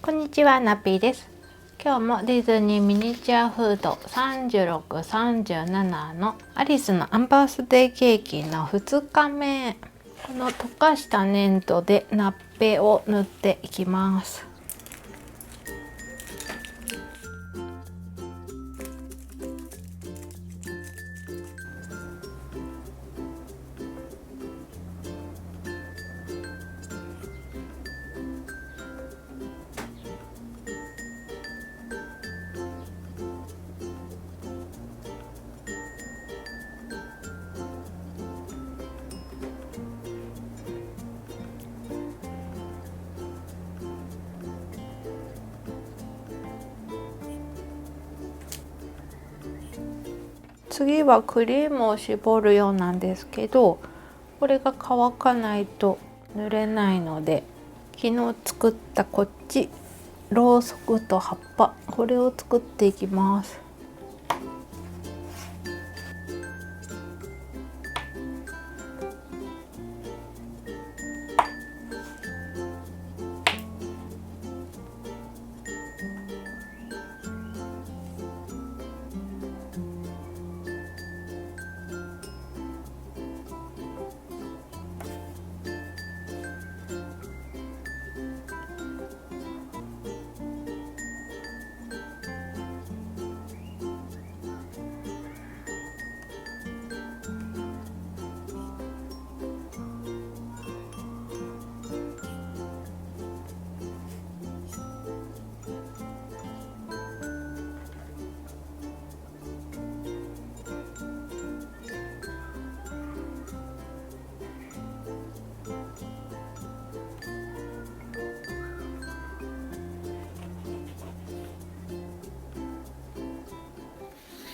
こんにちは、ナピーです。今日もディズニーミニチュアフード36、37のアリスのアンバースデーケーキの2日目。この溶かした粘土でナッペを塗っていきます。次はクリームを絞るようなんですけど、これが乾かないと塗れないので、昨日作ったこっちろうそくと葉っぱ、これを作っていきます。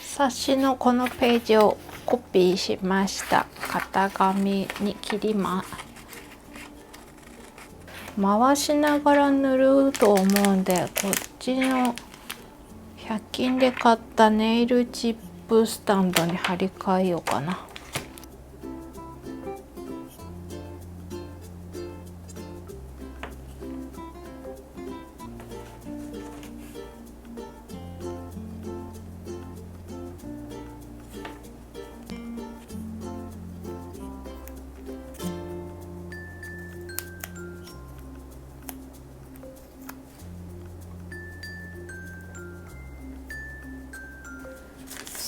冊子のこのページをコピーしました。型紙に切ります。回しながら塗ると思うんで、こっちの100均で買ったネイルチップスタンドに貼り替えようかな。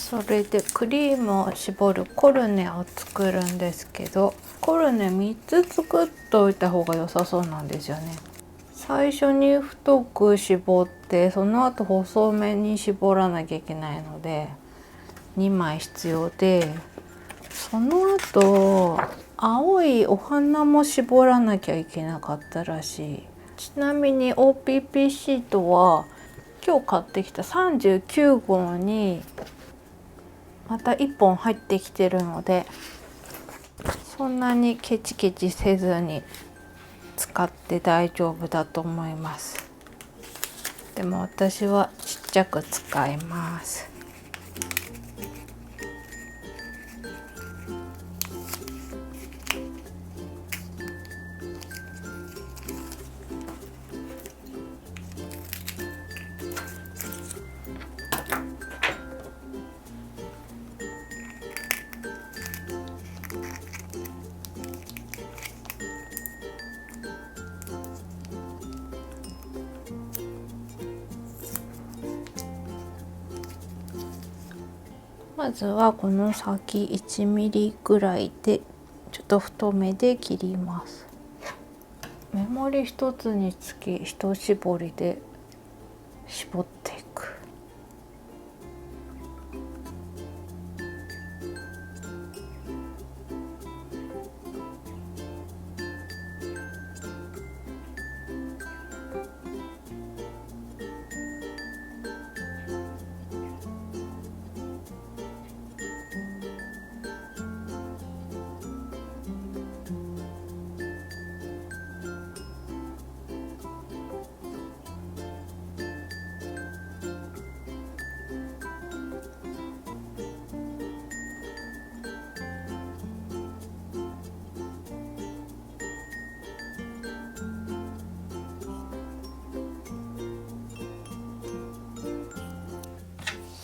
それでクリームを絞るコルネを作るんですけど、コルネ3つ作っておいた方が良さそうなんですよね。最初に太く絞って、その後細めに絞らなきゃいけないので2枚必要で、その後青いお花も絞らなきゃいけなかったらしい。ちなみに OPP シートは今日買ってきた39号にまた1本入ってきてるので、そんなにケチケチせずに使って大丈夫だと思います。でも私はちっちゃく使います。まずはこの先1ミリぐらいでちょっと太めで切ります。目盛り1つにつき1絞りで絞っていく。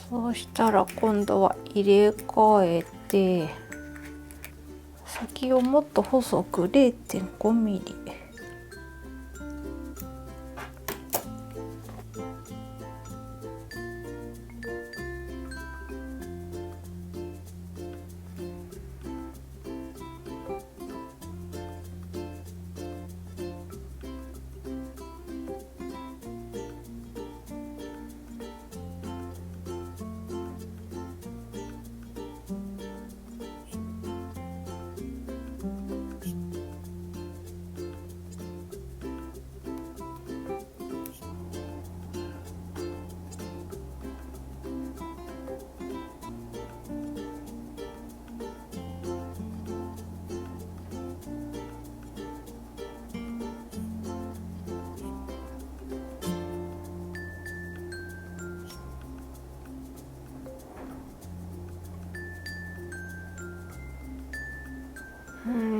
そうしたら今度は入れ替えて、先をもっと細く 0.5 ミリ。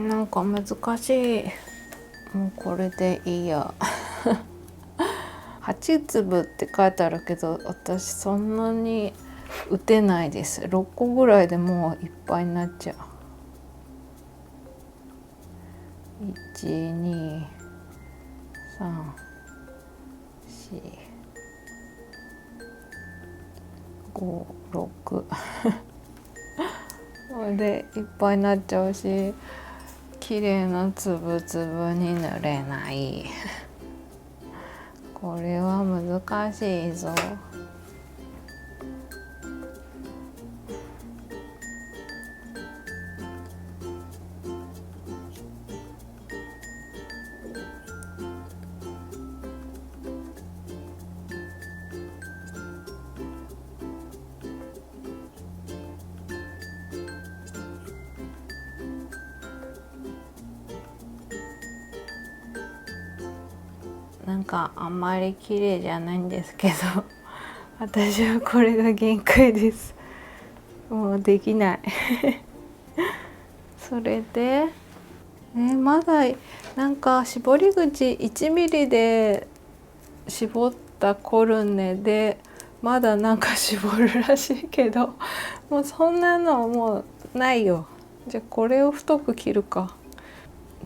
なんか難しい。もうこれでいいや。8粒って書いてあるけど、私そんなに打てないです。6個ぐらいでもういっぱいになっちゃう。1、2、3、4、5、6。これでいっぱいになっちゃうし、綺麗な粒々に塗れない。これは難しいぞ。なんかあんまり綺麗じゃないんですけど、私はこれが限界です。もうできない。それで、まだなんか絞り口1ミリで絞ったコルネでまだなんか絞るらしいけど、もうそんなのもうないよ。じゃあこれを太く切るか。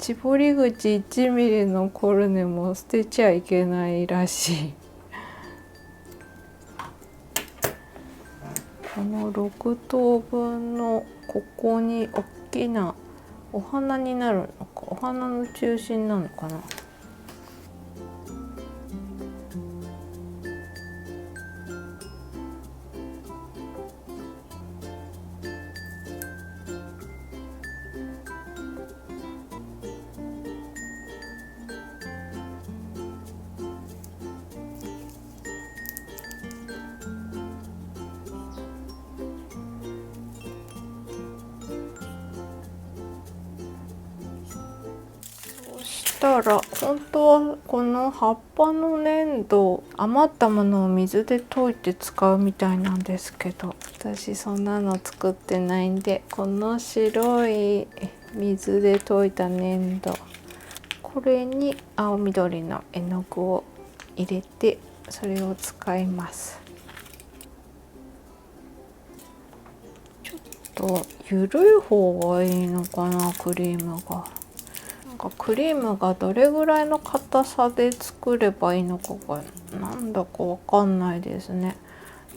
絞り口1ミリのコルネも捨てちゃいけないらしい。この6等分のここに大きなお花になるのか、お花の中心なのかな。そしたら本当はこの葉っぱの粘土、余ったものを水で溶いて使うみたいなんですけど、私そんなの作ってないんで、この白い水で溶いた粘土、これに青緑の絵の具を入れて、それを使います。ちょっと緩い方がいいのかな、クリームが。なんかクリームがどれぐらいの硬さで作ればいいのかがなんだかわかんないですね。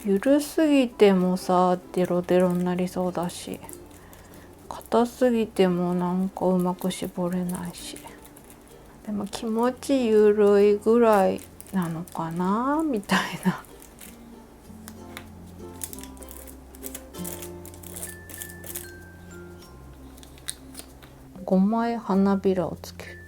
緩すぎてもさ、デロデロになりそうだし、硬すぎてもなんかうまく絞れないし。でも気持ち緩いぐらいなのかなみたいな。5枚花びらをつける。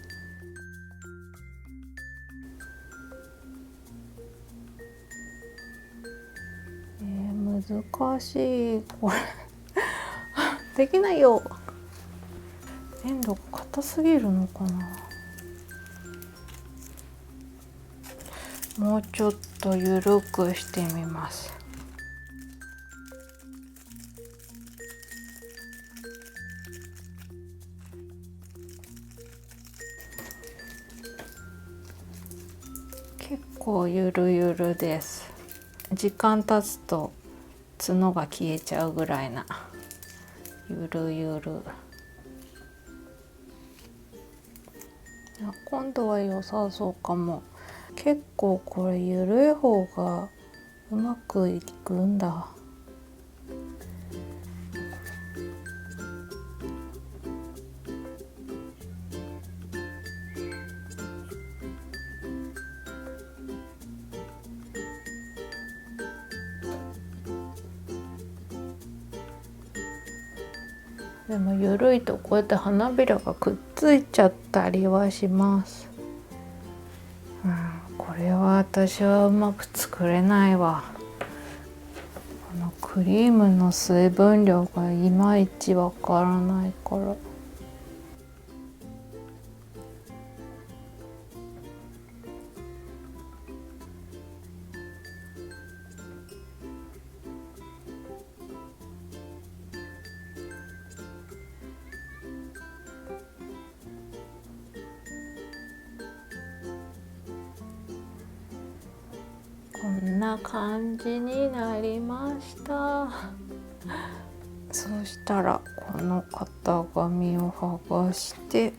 難しいこれ。できないよ。粘土が硬すぎるのかな。もうちょっと緩くしてみます。結構ゆるゆるです。時間経つと角が消えちゃうぐらいなゆるゆる。今度は良さそうかも。結構これゆるい方がうまくいくんだ。でもゆるいとこうやって花びらがくっついちゃったりはします。これは私はうまく作れないわ。このクリームの水分量がいまいちわからないから。こんな感じになりました。そうしたらこの型紙を剥がして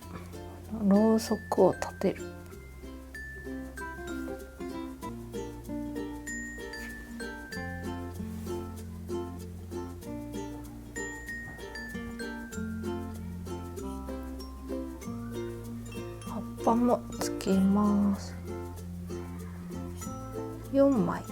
ろうそくを立てる。葉っぱもつけます。4枚。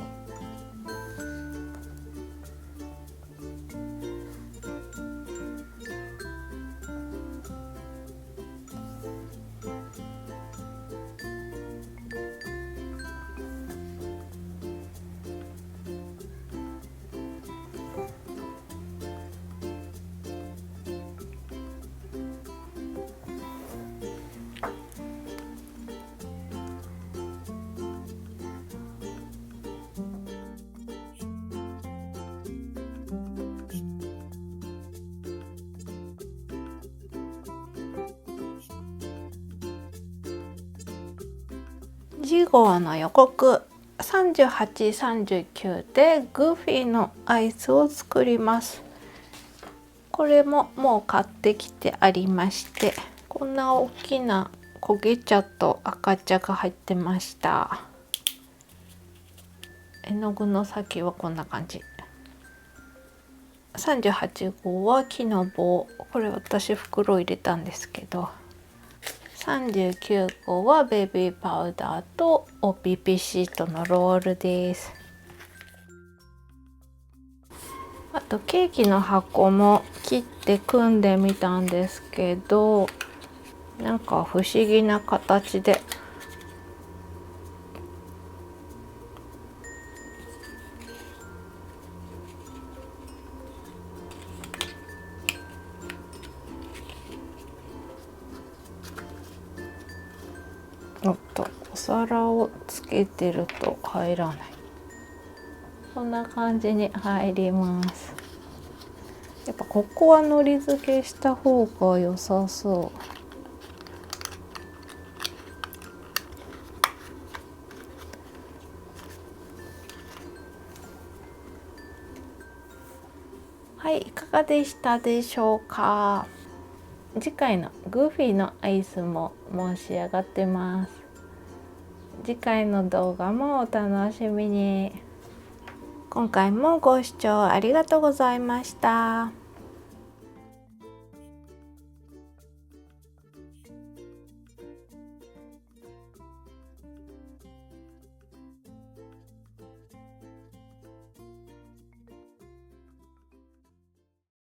次号の予告38、39でグーフィーのアイスを作ります。これももう買ってきてありまして、こんな大きな焦げ茶と赤茶が入ってました。絵の具の先はこんな感じ。38号は木の棒、これ私袋入れたんですけど、39号はベビーパウダーと OPP シートのロールです。あとケーキの箱も切って組んでみたんですけど、なんか不思議な形でお皿をつけてると入らない。こんな感じに入ります。やっぱここはのり付けした方が良さそう。はい、いかがでしたでしょうか。次回のグーフィーのアイスももう仕上がってます。次回の動画もお楽しみに。今回もご視聴ありがとうございました。